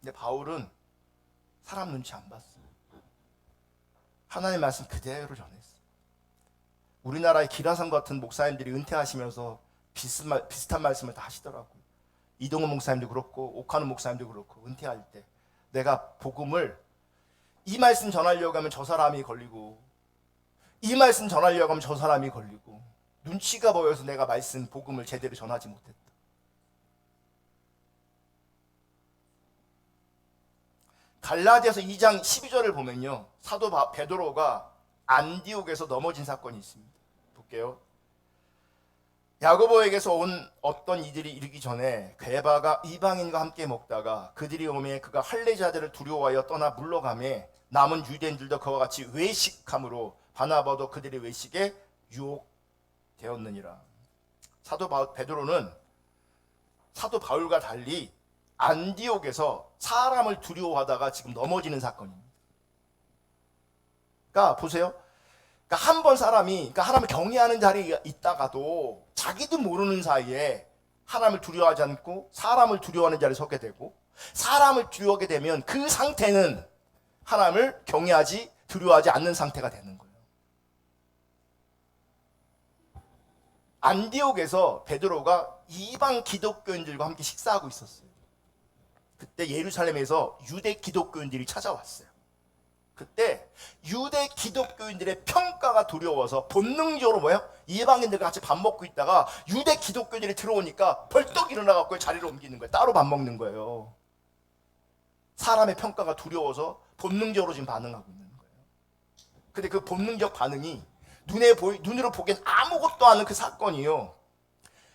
근데 바울은 사람 눈치 안 봤어요. 하나님의 말씀 그대로 전했어요. 우리나라의 기라성 같은 목사님들이 은퇴하시면서 비슷한 말씀을 다 하시더라고요. 이동훈 목사님도 그렇고 옥하는 목사님도 그렇고, 은퇴할 때 내가 복음을 이 말씀 전하려고 하면 저 사람이 걸리고, 이 말씀 전하려고 하면 저 사람이 걸리고, 눈치가 보여서 내가 말씀 복음을 제대로 전하지 못했다. 갈라디아서 2장 12절을 보면요, 사도 베드로가 안디옥에서 넘어진 사건이 있습니다. 볼게요. 야고보에게서 온 어떤 이들이 이르기 전에 게바가 이방인과 함께 먹다가 그들이 오매 그가 할례자들을 두려워하여 떠나 물러가매 남은 유대인들도 그와 같이 외식함으로 바나바도 그들의 외식에 유혹되었느니라. 사도 베드로는 사도 바울과 달리 안디옥에서 사람을 두려워하다가 지금 넘어지는 사건입니다. 그러니까 보세요. 그러니까 한 번 사람이, 그러니까 하나님을 경외하는 자리에 있다가도 자기도 모르는 사이에 하나님을 두려워하지 않고 사람을 두려워하는 자리에 서게 되고, 사람을 두려워하게 되면 그 상태는 하나님을 경외하지, 두려워하지 않는 상태가 되는 거예요. 안디옥에서 베드로가 이방 기독교인들과 함께 식사하고 있었어요. 그때 예루살렘에서 유대 기독교인들이 찾아왔어요. 그때 유대 기독교인들의 평가가 두려워서 본능적으로 뭐예요? 이방인들과 같이 밥 먹고 있다가 유대 기독교인들이 들어오니까 벌떡 일어나갖고 자리를 옮기는 거예요. 따로 밥 먹는 거예요. 사람의 평가가 두려워서 본능적으로 지금 반응하고 있는 거예요. 근데 그 본능적 반응이 눈으로 보기엔 아무것도 않은 그 사건이요,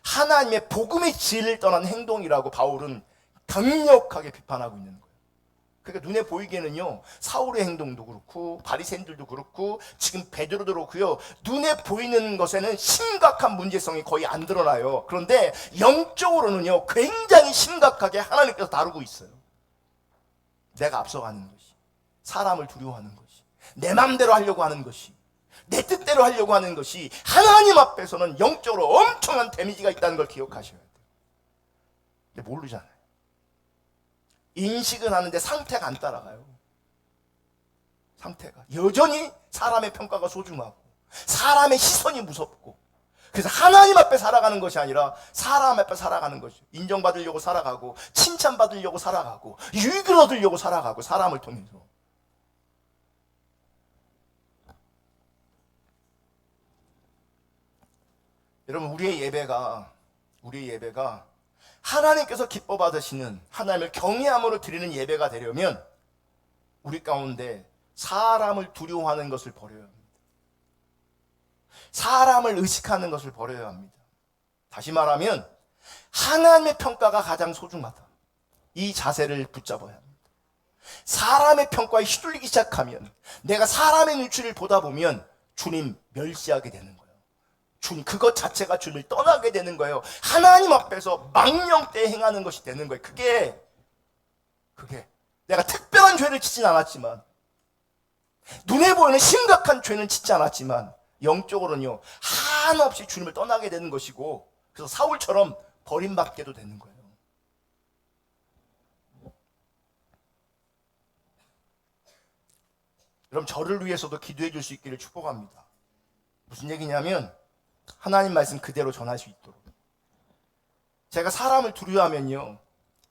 하나님의 복음의 진리를 떠난 행동이라고 바울은 강력하게 비판하고 있는 거예요. 그러니까 눈에 보이기에는요, 사울의 행동도 그렇고 바리새인들도 그렇고 지금 베드로도 그렇고요, 눈에 보이는 것에는 심각한 문제성이 거의 안 드러나요. 그런데 영적으로는요, 굉장히 심각하게 하나님께서 다루고 있어요. 내가 앞서가는 것이, 사람을 두려워하는 것이, 내 마음대로 하려고 하는 것이, 내 뜻대로 하려고 하는 것이 하나님 앞에서는 영적으로 엄청난 데미지가 있다는 걸 기억하셔야 돼요. 근데 모르잖아요. 인식은 하는데 상태가 안 따라가요. 상태가 여전히 사람의 평가가 소중하고 사람의 시선이 무섭고, 그래서 하나님 앞에 살아가는 것이 아니라 사람 앞에 살아가는 거죠. 인정받으려고 살아가고 칭찬받으려고 살아가고 유익을 얻으려고 살아가고, 사람을 통해서. 여러분, 우리의 예배가 하나님께서 기뻐 받으시는, 하나님을 경외함으로 드리는 예배가 되려면 우리 가운데 사람을 두려워하는 것을 버려야 합니다. 사람을 의식하는 것을 버려야 합니다. 다시 말하면 하나님의 평가가 가장 소중하다, 이 자세를 붙잡아야 합니다. 사람의 평가에 휘둘리기 시작하면, 내가 사람의 눈치를 보다 보면 주님 멸시하게 되는 거예요. 주님, 그것 자체가 주님을 떠나게 되는 거예요. 하나님 앞에서 망령되이 행하는 것이 되는 거예요. 그게 내가 특별한 죄를 짓진 않았지만, 눈에 보이는 심각한 죄는 짓지 않았지만, 영적으로는요 한없이 주님을 떠나게 되는 것이고, 그래서 사울처럼 버림받게도 되는 거예요. 여러분, 저를 위해서도 기도해 줄 수 있기를 축복합니다. 무슨 얘기냐면, 하나님 말씀 그대로 전할 수 있도록. 제가 사람을 두려워하면요,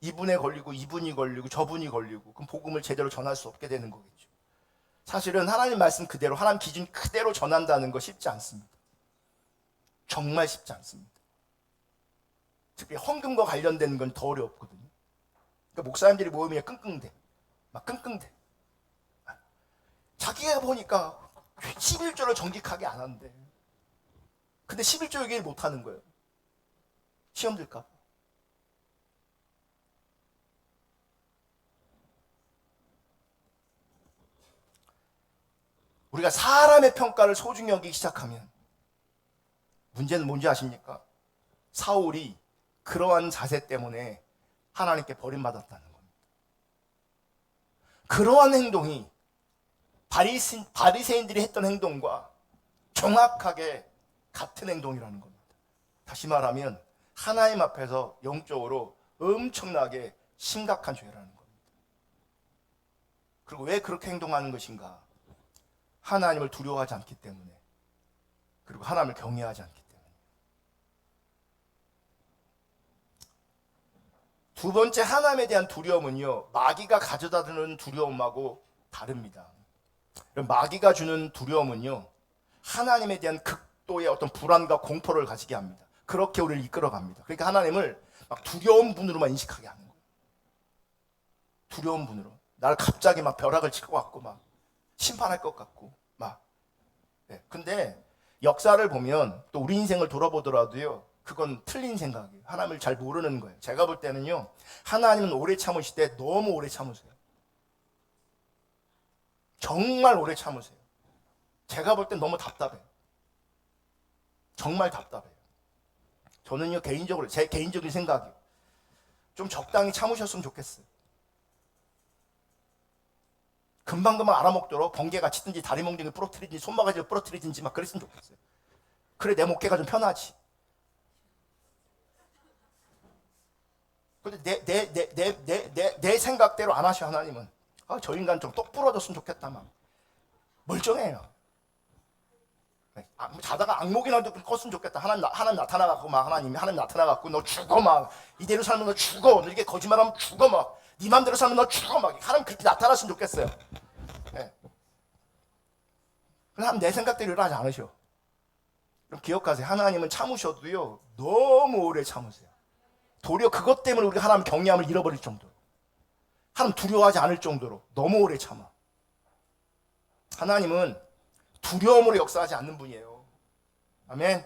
이분에 걸리고 이분이 걸리고 저분이 걸리고, 그럼 복음을 제대로 전할 수 없게 되는 거겠죠. 사실은 하나님 말씀 그대로, 하나님 기준 그대로 전한다는 거 쉽지 않습니다. 정말 쉽지 않습니다. 특히 헌금과 관련된 건 더 어렵거든요. 그러니까 목사님들이 모이면 끙끙대. 막 끙끙대. 자기가 보니까 11조를 정직하게 안 한대. 근데 11조 얘기를 못 하는 거예요. 시험 들까 봐. 우리가 사람의 평가를 소중히 여기기 시작하면, 문제는 뭔지 아십니까? 사울이 그러한 자세 때문에 하나님께 버림받았다는 겁니다. 그러한 행동이 바리새인들이 했던 행동과 정확하게 같은 행동이라는 겁니다. 다시 말하면 하나님 앞에서 영적으로 엄청나게 심각한 죄라는 겁니다. 그리고 왜 그렇게 행동하는 것인가? 하나님을 두려워하지 않기 때문에, 그리고 하나님을 경외하지 않기 때문에. 두 번째, 하나님에 대한 두려움은요, 마귀가 가져다주는 두려움하고 다릅니다. 마귀가 주는 두려움은요, 하나님에 대한 극도의 어떤 불안과 공포를 가지게 합니다. 그렇게 우리를 이끌어갑니다. 그러니까 하나님을 막 두려운 분으로만 인식하게 하는 거예요. 두려운 분으로. 나를 갑자기 막 벼락을 칠 것 같고, 막 심판할 것 같고, 막. 네. 근데 역사를 보면, 또 우리 인생을 돌아보더라도요, 그건 틀린 생각이에요. 하나님을 잘 모르는 거예요. 제가 볼 때는요, 하나님은 오래 참으시되 너무 오래 참으세요. 정말 오래 참으세요. 제가 볼 땐 너무 답답해요. 정말 답답해요. 저는요, 개인적으로, 제 개인적인 생각이요, 좀 적당히 참으셨으면 좋겠어요. 금방금방 알아먹도록 번개가 치든지 다리 몽둥이 부러뜨리든지 손바가지를 부러뜨리든지 막 그랬으면 좋겠어요. 그래 내 목회가 좀 편하지. 근데 내 생각대로 안 하셔. 하나님은 저 인간 좀 똑 부러졌으면 좋겠다. 막 멀쩡해요. 자다가 악목이라도 껐으면 좋겠다. 하나님 나타나갖고 막 하나님 나타나갖고 너 죽어 막 이대로 살면 너 죽어. 너 이렇게 거짓말하면 죽어 막 네 맘대로 살면 너 죽어 막 하나님 그렇게 나타났으면 좋겠어요. 네. 하나님 내 생각대로 일하지 않으셔. 그럼 기억하세요. 하나님은 참으셔도요 너무 오래 참으세요. 도리어 그것 때문에 우리가 하나님 경외함을 잃어버릴 정도로, 하나님 두려워하지 않을 정도로 너무 오래 참아. 하나님은 두려움으로 역사하지 않는 분이에요. 아멘.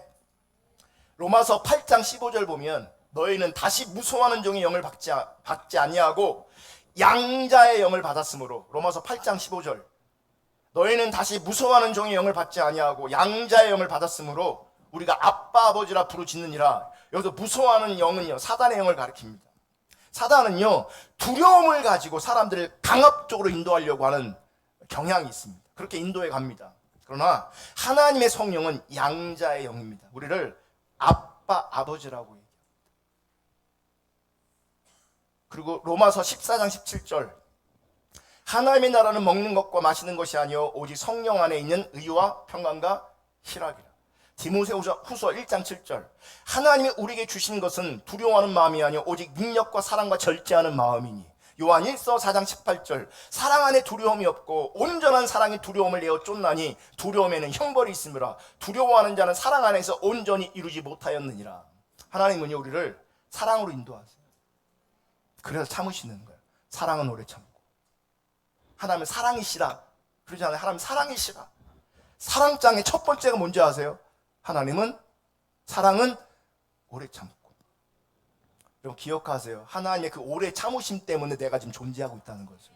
로마서 8장 15절 보면 너희는 다시 무소하는 종의 영을 받지 아니하고 양자의 영을 받았으므로, 로마서 8장 15절, 너희는 다시 무소하는 종의 영을 받지 아니하고 양자의 영을 받았으므로 우리가 아빠 아버지라 부르짖느니라. 여기서 무소하는 영은요 사단의 영을 가리킵니다. 사단은요 두려움을 가지고 사람들을 강압적으로 인도하려고 하는 경향이 있습니다. 그렇게 인도해 갑니다. 그러나 하나님의 성령은 양자의 영입니다. 우리를 아빠 아버지라고 얘기합니다. 그리고 로마서 14장 17절, 하나님의 나라는 먹는 것과 마시는 것이 아니요 오직 성령 안에 있는 의와 평강과 희락이라. 디모데후서 1장 7절, 하나님이 우리에게 주신 것은 두려워하는 마음이 아니요 오직 능력과 사랑과 절제하는 마음이니. 요한 1서 4장 18절, 사랑 안에 두려움이 없고 온전한 사랑이 두려움을 내어 쫓나니 두려움에는 형벌이 있으므로 두려워하는 자는 사랑 안에서 온전히 이루지 못하였느니라. 하나님은요 우리를 사랑으로 인도하세요. 그래서 참으시는 거예요. 사랑은 오래 참고. 하나님은 사랑이시라 그러잖아요. 하나님 사랑이시라. 사랑장의 첫 번째가 뭔지 아세요? 하나님은 사랑은 오래 참고. 여러분 기억하세요. 하나님의 그 오래 참으심 때문에 내가 지금 존재하고 있다는 거죠.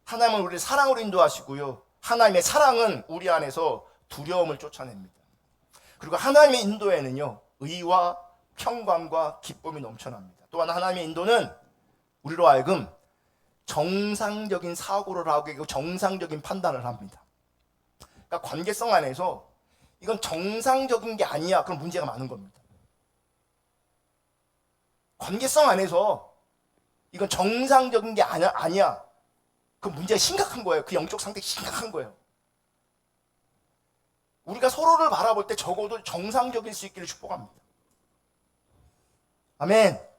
하나님은 우리를 사랑으로 인도하시고요. 하나님의 사랑은 우리 안에서 두려움을 쫓아냅니다. 그리고 하나님의 인도에는요, 의와 평강과 기쁨이 넘쳐납니다. 또한 하나님의 인도는 우리로 하여금 정상적인 사고를 하고 있고 정상적인 판단을 합니다. 그러니까 관계성 안에서 이건 정상적인 게 아니야. 그럼 문제가 많은 겁니다. 관계성 안에서 이건 정상적인 게 아니야. 그 문제가 심각한 거예요. 그 영적 상태가 심각한 거예요. 우리가 서로를 바라볼 때 적어도 정상적일 수 있기를 축복합니다. 아멘.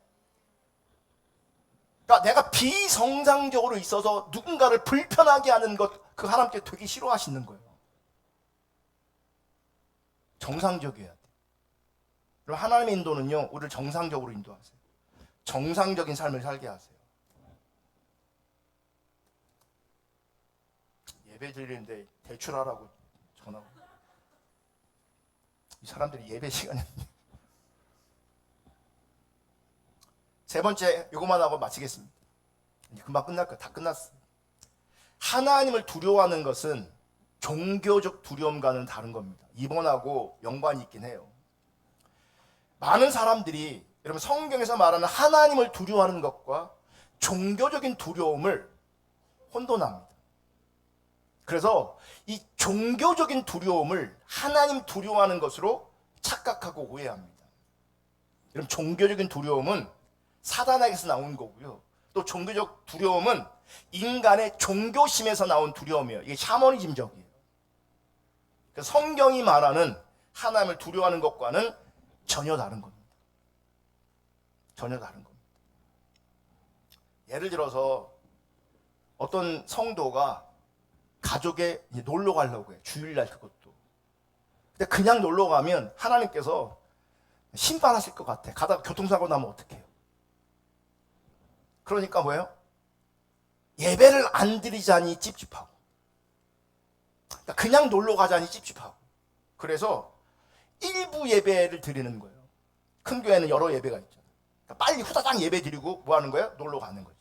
그러니까 내가 비정상적으로 있어서 누군가를 불편하게 하는 것, 그 하나님께 되게 싫어하시는 거예요. 정상적이어야 돼. 그럼 하나님의 인도는요, 우리를 정상적으로 인도하세요. 정상적인 삶을 살게 하세요. 예배 드리는데 대출하라고 전화고. 이 사람들이 예배 시간에. 세 번째, 이것만 하고 마치겠습니다. 이제 금방 끝날 거예요. 다 끝났어요. 하나님을 두려워하는 것은 종교적 두려움과는 다른 겁니다. 이번하고 연관이 있긴 해요. 많은 사람들이 여러분 성경에서 말하는 하나님을 두려워하는 것과 종교적인 두려움을 혼돈합니다. 그래서 이 종교적인 두려움을 하나님 두려워하는 것으로 착각하고 오해합니다. 여러분 종교적인 두려움은 사단에게서 나온 거고요. 또 종교적 두려움은 인간의 종교심에서 나온 두려움이에요. 이게 샤머니즘적이에요. 그래서 성경이 말하는 하나님을 두려워하는 것과는 전혀 다른 겁니다. 전혀 다른 겁니다. 예를 들어서 어떤 성도가 가족에 이제 놀러 가려고 해요. 주일날 그것도. 근데 그냥 놀러 가면 하나님께서 심판하실 것 같아. 가다가 교통사고 나면 어떡해요? 그러니까 뭐예요? 예배를 안 드리자니 찝찝하고. 그러니까 그냥 놀러 가자니 찝찝하고. 그래서 일부 예배를 드리는 거예요. 큰 교회는 여러 예배가 있잖아요. 그러니까 빨리 후다닥 예배 드리고 뭐 하는 거예요? 놀러 가는 거지.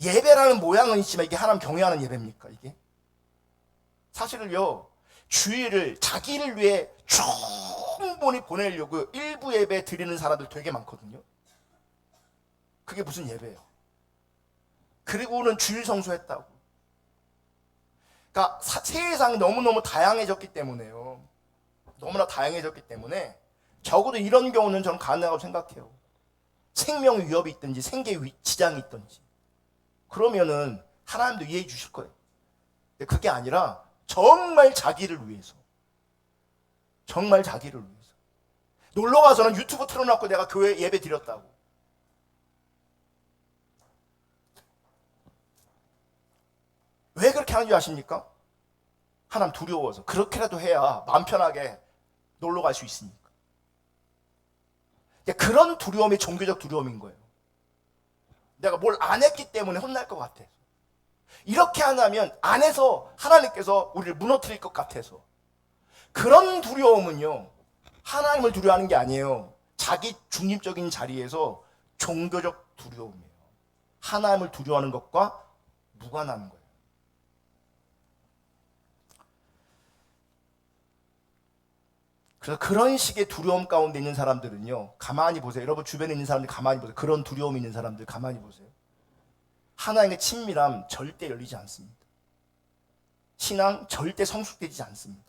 예배라는 모양은 있지만 이게 하나님 경외하는 예배입니까? 이게? 사실은요, 주일을 자기를 위해 충분히 보내려고 일부 예배 드리는 사람들 되게 많거든요. 그게 무슨 예배예요? 그리고는 주일 성수했다고. 그러니까 세상이 너무너무 다양해졌기 때문에요. 너무나 다양해졌기 때문에 적어도 이런 경우는 저는 가능하다고 생각해요. 생명 위협이 있든지 생계 지장이 있든지. 그러면은 하나님도 이해해 주실 거예요. 근데 그게 아니라 정말 자기를 위해서. 정말 자기를 위해서. 놀러 가서는 유튜브 틀어놓고 내가 교회 예배 드렸다고. 왜 그렇게 하는 줄 아십니까? 하나님 두려워서. 그렇게라도 해야 마음 편하게 놀러 갈 수 있으니까. 그런 두려움이 종교적 두려움인 거예요. 내가 뭘 안 했기 때문에 혼날 것 같아서. 이렇게 하면 안에서 하나님께서 우리를 무너뜨릴 것 같아서. 그런 두려움은요, 하나님을 두려워하는 게 아니에요. 자기 중립적인 자리에서 종교적 두려움이에요. 하나님을 두려워하는 것과 무관한 거예요. 그래서 그런 식의 두려움 가운데 있는 사람들은요, 가만히 보세요. 여러분 주변에 있는 사람들 가만히 보세요. 그런 두려움이 있는 사람들 가만히 보세요. 하나님의 친밀함 절대 열리지 않습니다. 신앙 절대 성숙되지 않습니다.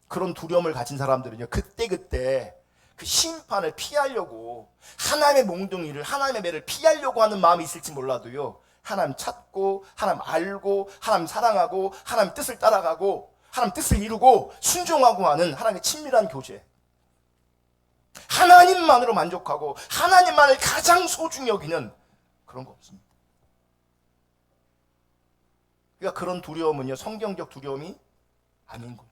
그런 두려움을 가진 사람들은요, 그때그때 그 심판을 피하려고 하나님의 몽둥이를, 하나님의 매를 피하려고 하는 마음이 있을지 몰라도요, 하나님 찾고, 하나님 알고, 하나님 사랑하고, 하나님 뜻을 따라가고, 하나님 뜻을 이루고 순종하고 하는 하나님의 친밀한 교제. 하나님만으로 만족하고 하나님만을 가장 소중히 여기는 그런 거 없습니다. 그러니까 그런 두려움은요, 성경적 두려움이 아닌 거죠.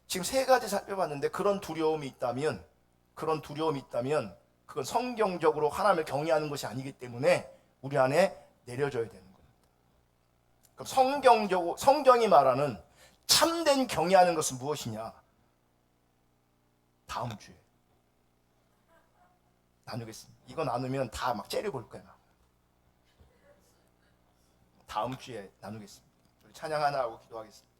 지금 세 가지 살펴봤는데 그런 두려움이 있다면 그건 성경적으로 하나님을 경외하는 것이 아니기 때문에 우리 안에 내려져야 되는 거예요. 그럼 성경이 말하는 참된 경외하는 것은 무엇이냐? 다음 주에 나누겠습니다. 이거 나누면 다 막 째려볼 거야. 다음 주에 나누겠습니다. 우리 찬양 하나 하고 기도하겠습니다.